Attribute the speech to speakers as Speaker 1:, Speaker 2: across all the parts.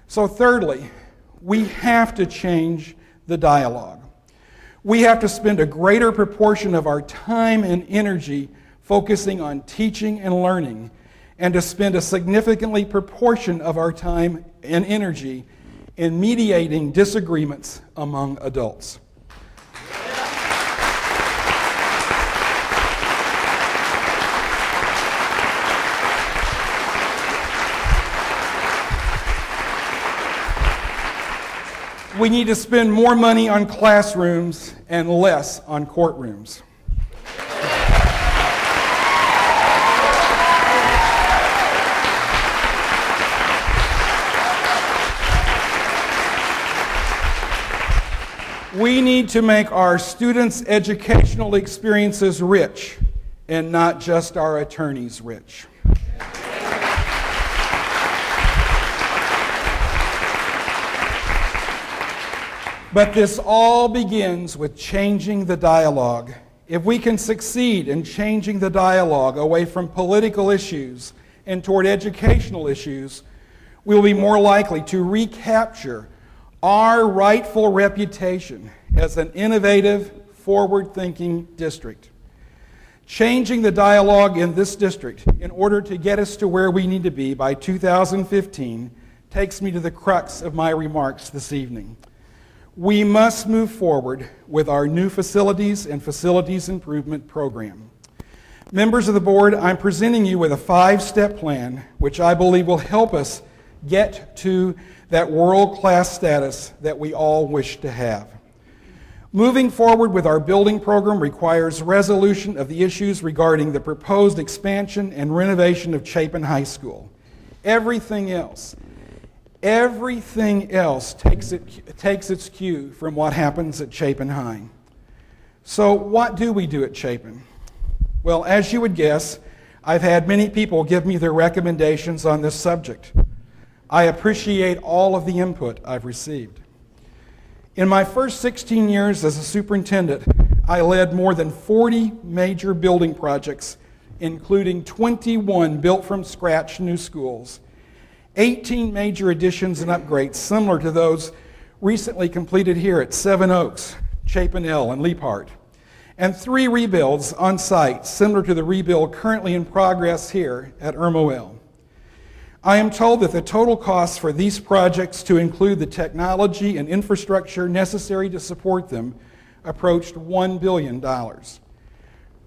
Speaker 1: So thirdly, we have to change the dialogue. We have to spend a greater proportion of our time and energy focusing on teaching and learning, and to spend a significantly proportion of our time and energy in mediating disagreements among adults. We need to spend more money on classrooms and less on courtrooms. We need to make our students' educational experiences rich and not just our attorneys rich. But this all begins with changing the dialogue. If we can succeed in changing the dialogue away from political issues and toward educational issues, we will be more likely to recapture our rightful reputation as an innovative, forward-thinking district. Changing the dialogue in this district in order to get us to where we need to be by 2015 takes me to the crux of my remarks this evening. We must move forward with our new facilities and facilities improvement program. Members of the board, I'm presenting you with a 5-step plan which I believe will help us get to that world-class status that we all wish to have. Moving forward with our building program requires resolution of the issues regarding the proposed expansion and renovation of Chapin High School. Everything else takes its cue from what happens at Chapin High. So what do we do at Chapin? Well, as you would guess, I've had many people give me their recommendations on this subject. I appreciate all of the input I've received. In my first 16 years as a superintendent, I led more than 40 major building projects, including 21 built-from-scratch new schools, 18 major additions and upgrades similar to those recently completed here at Seven Oaks, Chapin L, and Leaphart, and 3 rebuilds on site similar to the rebuild currently in progress here at Irmo L. I am told that the total cost for these projects, to include the technology and infrastructure necessary to support them, approached $1 billion.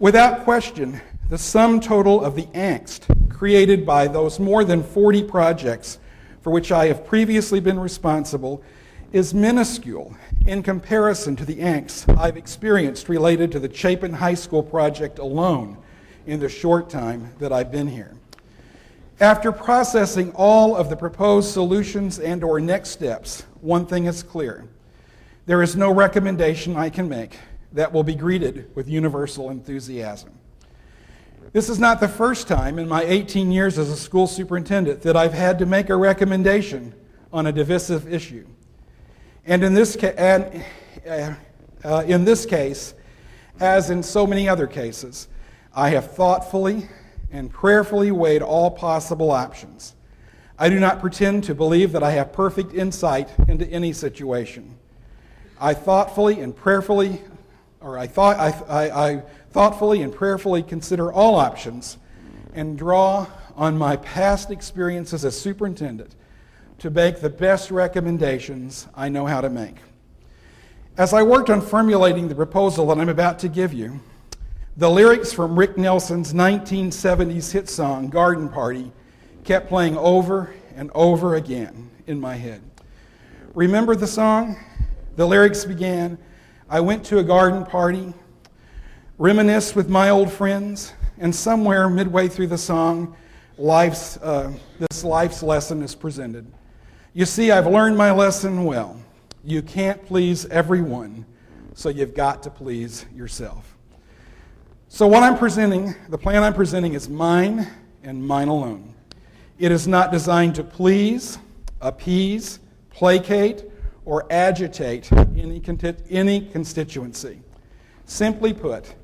Speaker 1: Without question, the sum total of the angst created by those more than 40 projects for which I have previously been responsible is minuscule in comparison to the angst I've experienced related to the Chapin High School project alone in the short time that I've been here. After processing all of the proposed solutions and/or next steps, one thing is clear. There is no recommendation I can make that will be greeted with universal enthusiasm. This is not the first time in my 18 years as a school superintendent that I've had to make a recommendation on a divisive issue. And in this case, as in so many other cases, I have thoughtfully and prayerfully weighed all possible options. I do not pretend to believe that I have perfect insight into any situation. I thoughtfully and prayerfully consider all options and draw on my past experiences as superintendent to make the best recommendations I know how to make. As I worked on formulating the proposal that I'm about to give you, the lyrics from Rick Nelson's 1970s hit song, Garden Party, kept playing over and over again in my head. Remember the song? The lyrics began, "I went to a garden party, reminisced with my old friends," and somewhere midway through the song, this life's lesson is presented. You see, I've learned my lesson well. You can't please everyone, so you've got to please yourself. So the plan I'm presenting is mine and mine alone. It is not designed to please, appease, placate, or agitate any constituency. Simply put,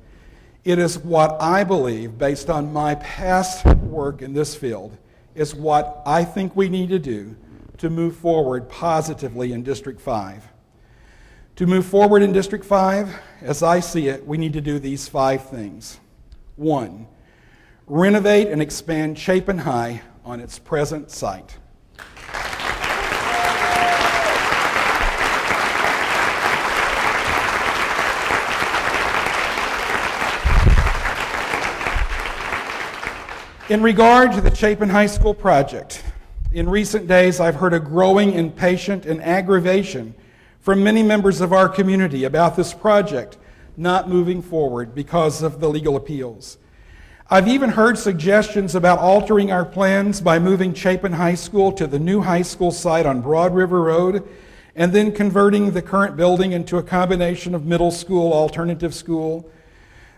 Speaker 1: it is what I believe, based on my past work in this field, is what I think we need to do to move forward positively in District 5. To move forward in District 5, as I see it, we need to do these 5 things. 1, renovate and expand Chapin High on its present site. In regard to the Chapin High School project, in recent days I've heard a growing impatience and aggravation from many members of our community about this project not moving forward because of the legal appeals. I've even heard suggestions about altering our plans by moving Chapin High School to the new high school site on Broad River Road and then converting the current building into a combination of middle school, alternative school.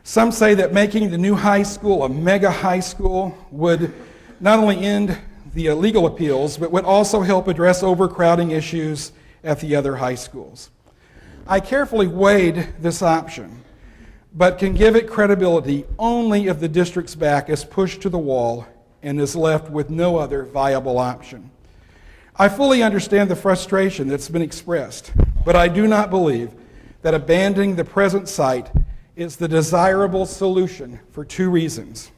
Speaker 1: Some say that making the new high school a mega high school would not only end the legal appeals, but would also help address overcrowding issues at the other high schools. I carefully weighed this option, but can give it credibility only if the district's back is pushed to the wall and is left with no other viable option. I fully understand the frustration that's been expressed, but I do not believe that abandoning the present site is the desirable solution for 2 reasons.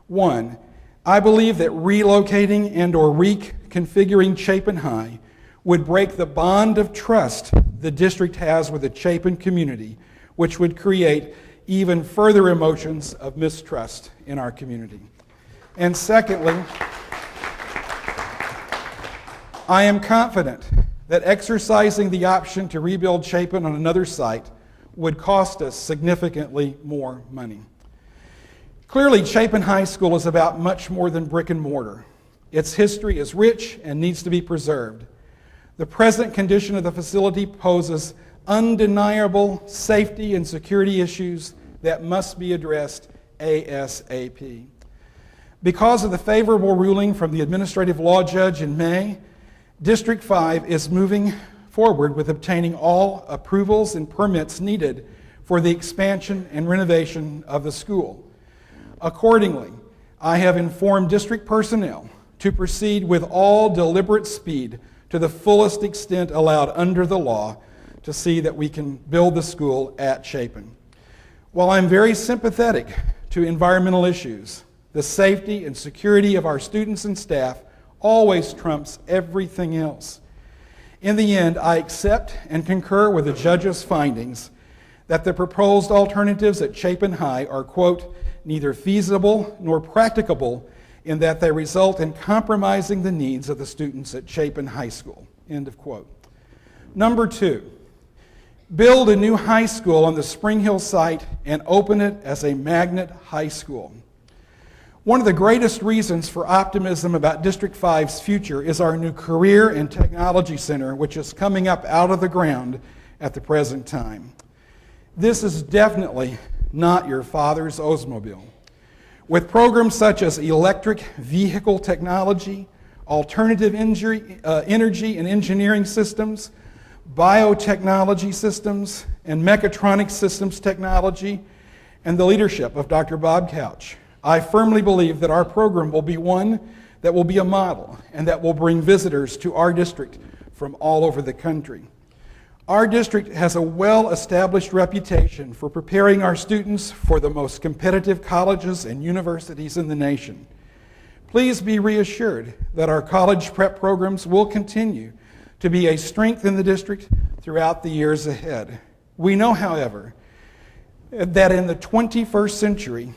Speaker 1: 1, I believe that relocating and or reconfiguring Chapin High would break the bond of trust the district has with the Chapin community, which would create even further emotions of mistrust in our community. And secondly, I am confident that exercising the option to rebuild Chapin on another site would cost us significantly more money. Clearly, Chapin High School is about much more than brick and mortar. Its history is rich and needs to be preserved. The present condition of the facility poses undeniable safety and security issues that must be addressed ASAP. Because of the favorable ruling from the administrative law judge in May, District 5 is moving forward with obtaining all approvals and permits needed for the expansion and renovation of the school. Accordingly, I have informed district personnel to proceed with all deliberate speed to the fullest extent allowed under the law to see that we can build the school at Chapin. While I'm very sympathetic to environmental issues, the safety and security of our students and staff always trumps everything else. In the end, I accept and concur with the judge's findings that the proposed alternatives at Chapin High are, quote, neither feasible nor practicable in that they result in compromising the needs of the students at Chapin High School, end of quote. Number 2, build a new high school on the Spring Hill site and open it as a magnet high school. One of the greatest reasons for optimism about District 5's future is our new Career and Technology Center, which is coming up out of the ground at the present time. This is definitely not your father's Oldsmobile. With programs such as electric vehicle technology, alternative energy and engineering systems, biotechnology systems, and mechatronics systems technology, and the leadership of Dr. Bob Couch, I firmly believe that our program will be one that will be a model and that will bring visitors to our district from all over the country. Our district has a well-established reputation for preparing our students for the most competitive colleges and universities in the nation. Please be reassured that our college prep programs will continue to be a strength in the district throughout the years ahead. We know, however, that in the 21st century,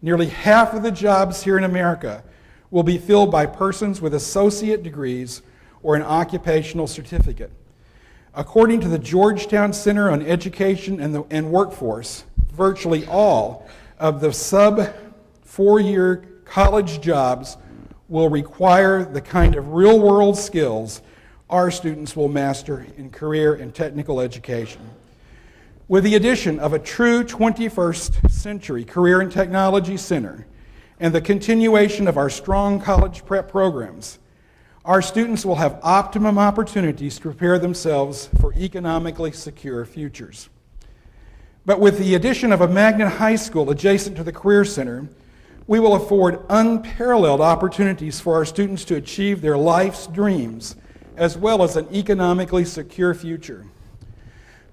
Speaker 1: nearly half of the jobs here in America will be filled by persons with associate degrees or an occupational certificate. According to the Georgetown Center on Education and Workforce, virtually all of the sub-4-year college jobs will require the kind of real-world skills our students will master in career and technical education. With the addition of a true 21st century Career and Technology Center and the continuation of our strong college prep programs, our students will have optimum opportunities to prepare themselves for economically secure futures. But with the addition of a magnet high school adjacent to the Career Center, we will afford unparalleled opportunities for our students to achieve their life's dreams as well as an economically secure future.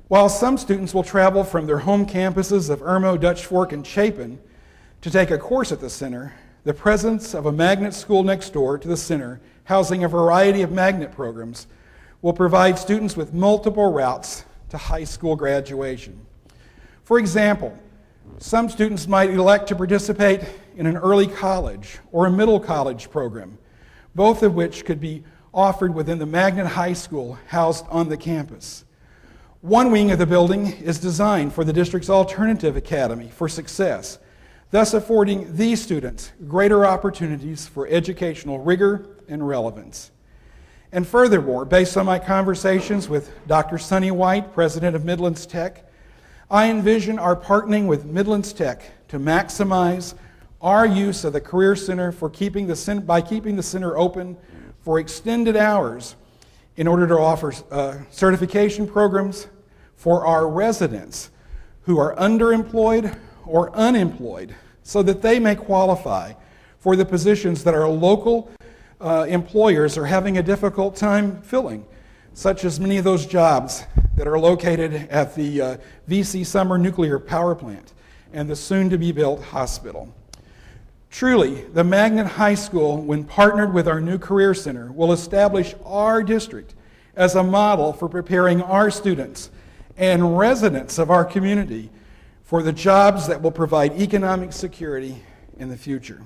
Speaker 1: While some students will travel from their home campuses of Irmo, Dutch Fork, and Chapin to take a course at the center, the presence of a magnet school next door to the center, housing a variety of magnet programs, will provide students with multiple routes to high school graduation. For example, some students might elect to participate in an early college or a middle college program, both of which could be offered within the magnet high school housed on the campus. One wing of the building is designed for the district's alternative academy for success, thus affording these students greater opportunities for educational rigor and relevance. And furthermore, based on my conversations with Dr. Sonny White, president of Midlands Tech, I envision our partnering with Midlands Tech to maximize our use of the Career Center by keeping the center open for extended hours in order to offer certification programs for our residents who are underemployed or unemployed so that they may qualify for the positions that our local employers are having a difficult time filling, such as many of those jobs that are located at the VC Summer Nuclear Power Plant and the soon-to-be-built hospital. Truly, the Magnet High School, when partnered with our new Career Center, will establish our district as a model for preparing our students and residents of our community for the jobs that will provide economic security in the future.